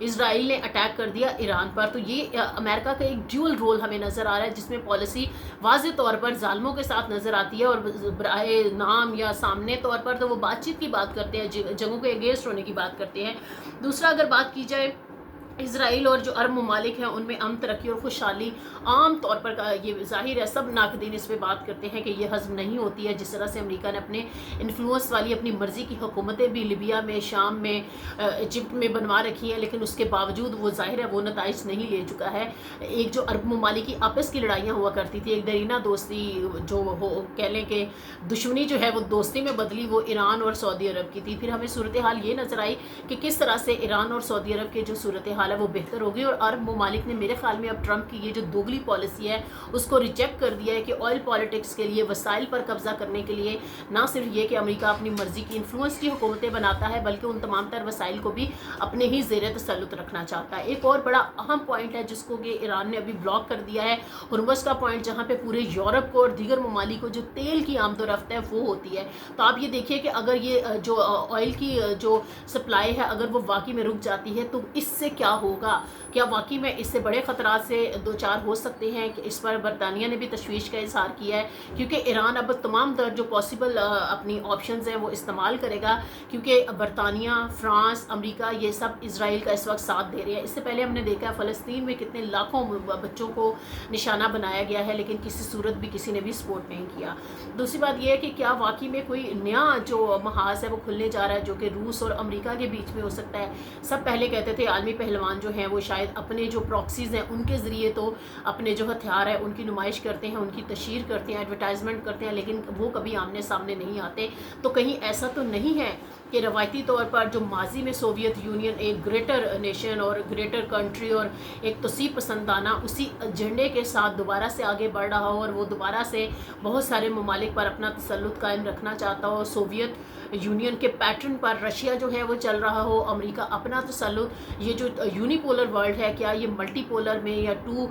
اسرائیل نے اٹیک کر دیا ایران پر. تو یہ امریکہ کا ایک ڈیول رول ہمیں نظر آ رہا ہے، جس میں پالیسی واضح طور پر ظالموں کے ساتھ نظر آتی ہے، اور برائے نام یا سامنے طور پر تو وہ بات چیت کی بات کرتے ہیں، جنگوں کے اگینسٹ ہونے کی بات کرتے ہیں. دوسرا اگر بات کی جائے اسرائیل اور جو عرب ممالک ہیں ان میں امن، ترقی اور خوشحالی عام طور پر یہ ظاہر ہے، سب ناقدین اس پہ بات کرتے ہیں کہ یہ ہضم نہیں ہوتی ہے. جس طرح سے امریکہ نے اپنے انفلوئنس والی اپنی مرضی کی حکومتیں بھی لیبیا میں، شام میں، ایجپٹ میں بنوا رکھی ہیں، لیکن اس کے باوجود وہ ظاہر ہے وہ نتائج نہیں لے چکا ہے. ایک جو عرب ممالک کی آپس کی لڑائیاں ہوا کرتی تھی، ایک دیرینہ دوستی جو کہہ لیں کہ دشمنی جو ہے وہ دوستی میں بدلی، وہ ایران اور سعودی عرب کی تھی. پھر ہمیں صورتحال یہ نظر آئی کہ کس طرح سے ایران اور سعودی عرب کے جو صورتحال ہے وہ بہتر ہو گئی، اور عرب ممالک نے میرے خیال میں اب ٹرمپ کی یہ جو دوگلی پالیسی ہے اس کو ریجیکٹ کر دیا ہے کہ آئل پالیٹکس کے لیے، وسائل پر قبضہ کرنے کے لیے نہ صرف یہ کہ امریکہ اپنی مرضی کی انفلوئنس کی حکومتیں بناتا ہے، بلکہ ان تمام تر وسائل کو بھی اپنے ہی زیر تسلط رکھنا چاہتا ہے. ایک اور بڑا اہم پوائنٹ ہے جس کو کہ ایران نے ابھی بلاک کر دیا ہے، ہرمز کا پوائنٹ، جہاں پہ پورے یورپ کو اور دیگر ممالک کو جو تیل کی آمد و رفت ہے وہ ہوتی ہے. تو آپ یہ دیکھیے کہ اگر یہ جو آئل کی جو سپلائی ہے اگر وہ واقعی میں رک جاتی ہے تو اس سے کیا ہوگا؟ کیا واقعی میں اس سے بڑے خطرات سے دو چار ہو سکتے ہیں؟ کہ اس پر برطانیہ نے بھی تشویش کا اظہار کیا ہے، کیونکہ ایران اب تمام در جو پاسبل اپنی آپشنز ہیں وہ استعمال کرے گا، کیونکہ برطانیہ، فرانس، امریکہ یہ سب اسرائیل کا اس وقت ساتھ دے رہے ہیں. اس سے پہلے ہم نے دیکھا ہے فلسطین میں کتنے لاکھوں بچوں کو نشانہ بنایا گیا ہے، لیکن کسی صورت بھی کسی نے بھی سپورٹ نہیں کیا. دوسری بات یہ ہے کہ کیا واقعی میں کوئی نیا جو محاذ ہے وہ کھلنے جا رہا ہے جو کہ روس اور امریکہ کے بیچ میں ہو سکتا ہے؟ سب پہلے کہتے تھے عالمی پہلوان جو ہیں وہ شاید اپنے جو پراکسیز ہیں ان کے ذریعے تو اپنے جو ہتھیار ہے ان کی نمائش کرتے ہیں، ان کی تشہیر کرتے ہیں، ایڈورٹائزمنٹ کرتے ہیں، لیکن وہ کبھی آمنے سامنے نہیں آتے. تو کہیں ایسا تو نہیں ہے کہ روایتی طور پر جو ماضی میں سوویت یونین ایک گریٹر نیشن اور گریٹر کنٹری اور ایک توسیع پسندانہ اسی ایجنڈے کے ساتھ دوبارہ سے آگے بڑھ رہا ہو، اور وہ دوبارہ سے بہت سارے ممالک پر اپنا تسلط قائم رکھنا چاہتا ہو، سوویت یونین کے پیٹرن پر رشیا جو ہے وہ چل رہا ہو، امریکہ اپنا تسلط، یہ جو یونیپولر ورلڈ ہے کیا یہ ملٹی پولر میں یا ٹو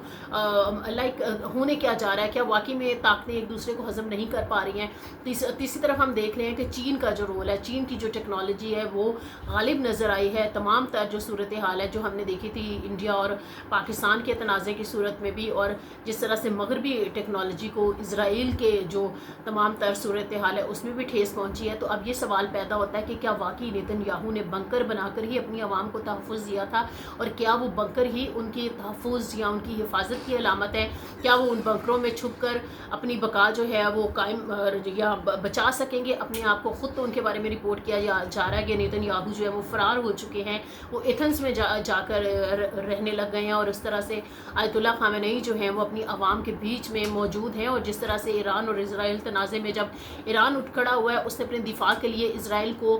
لائک ہونے کیا جا رہا ہے؟ کیا واقعی میں طاقتیں ایک دوسرے کو ہضم نہیں کر پا رہی ہیں؟ تیسری طرف ہم دیکھ رہے ہیں کہ چین کا جو رول ہے، چین کی جو ٹیکنالوجی ہے وہ غالب نظر آئی ہے. تمام تر جو صورتحال ہے جو ہم نے دیکھی تھی انڈیا اور پاکستان کے تنازع کی صورت میں بھی، اور جس طرح سے مغربی ٹیکنالوجی کو اسرائیل کے جو تمام تر صورتحال ہے اس میں بھی ٹھیس پہنچی ہے. تو اب یہ سوال پیدا ہوتا ہے کہ کیا واقعی نیتن یاہو نے بنکر بنا کر ہی اپنی عوام کو تحفظ دیا تھا، اور کیا وہ بنکر ہی ان کی تحفظ یا ان کی حفاظت کی علامت ہے؟ کیا وہ ان بنکروں میں چھپ کر اپنی بقا جو ہے وہ قائم یا بچا سکیں گے اپنے آپ کو؟ خود تو ان کے بارے میں رپورٹ کیا جا رہا ہے کہ نیتن یاہو جو ہے وہ فرار ہو چکے ہیں، وہ ایتھنز میں جا کر رہنے لگ گئے ہیں، اور اس طرح سے آیت اللہ خامنئی جو ہیں وہ اپنی عوام کے بیچ میں موجود ہیں. اور جس طرح سے ایران اور اسرائیل تنازع میں جب ایران اٹھ کھڑا ہوا ہے اس نے اپنے دفاع کے لیے اسرائیل کو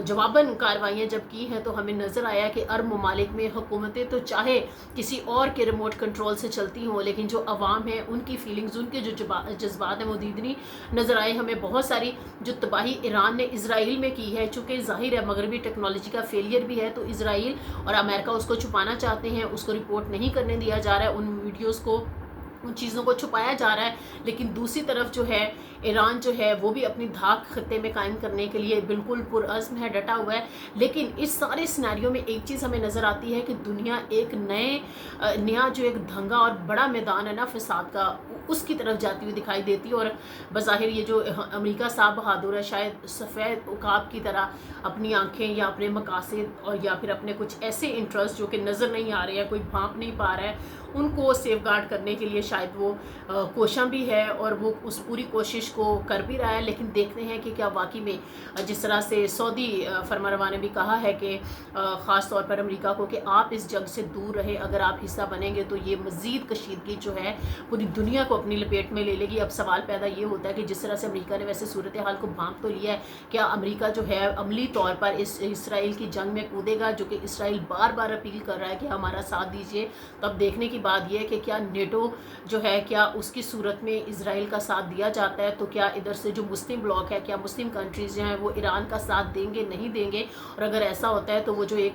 جواباً کارروائیاں جب کی ہیں، تو ہمیں نظر آیا کہ عرب ممالک میں حکومتیں تو چاہے کسی اور کے ریموٹ کنٹرول سے چلتی ہوں، لیکن جو عوام ہیں ان کی فیلنگز، ان کے جو جذبات ہیں وہ دیدنی نظر آئے. ہمیں بہت ساری جو تباہی ایران نے اسرائیل میں کی ہے، چونکہ ظاہر ہے مغربی ٹیکنالوجی کا فیلئر بھی ہے، تو اسرائیل اور امریکہ اس کو چھپانا چاہتے ہیں، اس کو رپورٹ نہیں کرنے دیا جا رہا ہے، ان ویڈیوز کو، ان چیزوں کو چھپایا جا رہا ہے. لیکن دوسری طرف جو ہے ایران جو ہے وہ بھی اپنی دھاک خطے میں قائم کرنے کے لیے بالکل پرعزم ہے، ڈٹا ہوا ہے. لیکن اس سارے سیناریو میں ایک چیز ہمیں نظر آتی ہے کہ دنیا ایک نیا جو ایک دھنگا اور بڑا میدان ہے نا فساد کا، اس کی طرف جاتی ہوئی دکھائی دیتی ہے. اور بظاہر یہ جو امریکہ صاحب بہادر ہے، شاید سفید عقاب کی طرح اپنی آنکھیں یا اپنے مقاصد اور یا پھر اپنے کچھ ایسے انٹرسٹ جو کہ نظر نہیں آ رہے ہیں، کوئی بھانپ نہیں پا رہا ہے، ان کو سیف گارڈ کرنے کے لیے شاید وہ کوشاں بھی ہے اور وہ اس پوری کوشش کو کر بھی رہا ہے. لیکن دیکھتے ہیں کہ کیا واقعی میں جس طرح سے سعودی فرمانروا نے بھی کہا ہے کہ خاص طور پر امریکہ کو کہ آپ اس جنگ سے دور رہیں، اگر آپ حصہ بنیں گے تو یہ مزید کشیدگی جو ہے پوری دنیا کو اپنی لپیٹ میں لے لے گی. اب سوال پیدا یہ ہوتا ہے کہ جس طرح سے امریکہ نے ویسے صورتحال کو بھانپ تو لیا ہے، کیا امریکہ جو ہے عملی طور پر اسرائیل کی جنگ میں کودے گا، جو کہ اسرائیل بار بار اپیل کر رہا ہے کہ ہمارا ساتھ دیجیے. تو اب دیکھنے کی بات یہ ہے کہ کیا نیٹو جو ہے کیا اس کی صورت میں اسرائیل کا ساتھ دیا جاتا ہے؟ تو کیا ادھر سے جو مسلم بلاک ہے، کیا مسلم کنٹریز جو ہیں وہ ایران کا ساتھ دیں گے، نہیں دیں گے؟ اور اگر ایسا ہوتا ہے تو وہ جو ایک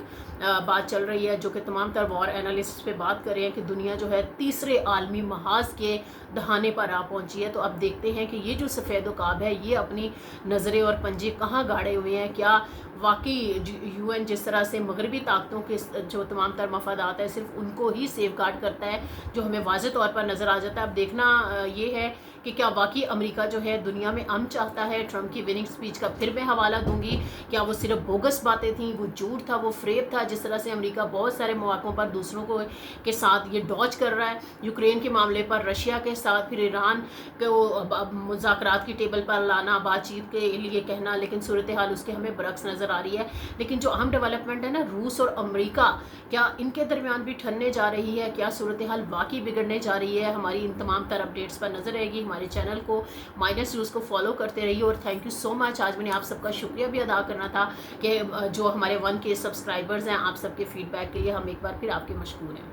بات چل رہی ہے جو کہ تمام تر وار اینالسٹ پہ بات کر رہے ہیں کہ دنیا جو ہے تیسرے عالمی محاذ کے دہانے پر آ پہنچی ہے۔ تو اب دیکھتے ہیں کہ یہ جو سفید عقاب ہے یہ اپنی نظریں اور پنجے کہاں گاڑے ہوئے ہیں، کیا واقعی یو این جس طرح سے مغربی طاقتوں کے جو تمام تر مفادات ہیں صرف ان کو ہی سیف گارڈ کرتا ہے، جو ہمیں واضح طور پر نظر آ جاتا ہے۔ اب دیکھنا یہ ہے کہ کیا واقعی امریکہ جو ہے دنیا میں امن چاہتا ہے۔ ٹرمپ کی وننگ سپیچ کا پھر میں حوالہ دوں گی، کیا وہ صرف بوگس باتیں تھیں، وہ جھوٹ تھا، وہ فریب تھا، جس طرح سے امریکہ بہت سارے مواقعوں پر دوسروں کو کے ساتھ یہ ڈاج کر رہا ہے، یوکرین کے معاملے پر رشیا کے ساتھ، پھر ایران کو مذاکرات کی ٹیبل پر لانا، بات چیت کے لیے کہنا، لیکن صورتحال اس کے ہمیں برعکس نظر آ رہی ہے۔ لیکن جو اہم ڈیولپمنٹ ہے نا، روس اور امریکہ، کیا ان کے درمیان بھی ٹھننے جا رہی ہے، کیا صورتحال واقعی بگڑنے جا رہی ہے؟ ہماری ان تمام تر اپڈیٹس پر نظر رہے گی۔ ہمارے چینل کو مائنس نیوز کو فالو کرتے رہیے، اور تھینک یو سو مچ۔ آج میں نے آپ سب کا شکریہ بھی ادا کرنا تھا کہ جو ہمارے 1K سبسکرائبرز ہیں، آپ سب کے فیڈ بیک کے لیے ہم ایک بار پھر آپ کے مشکور ہیں۔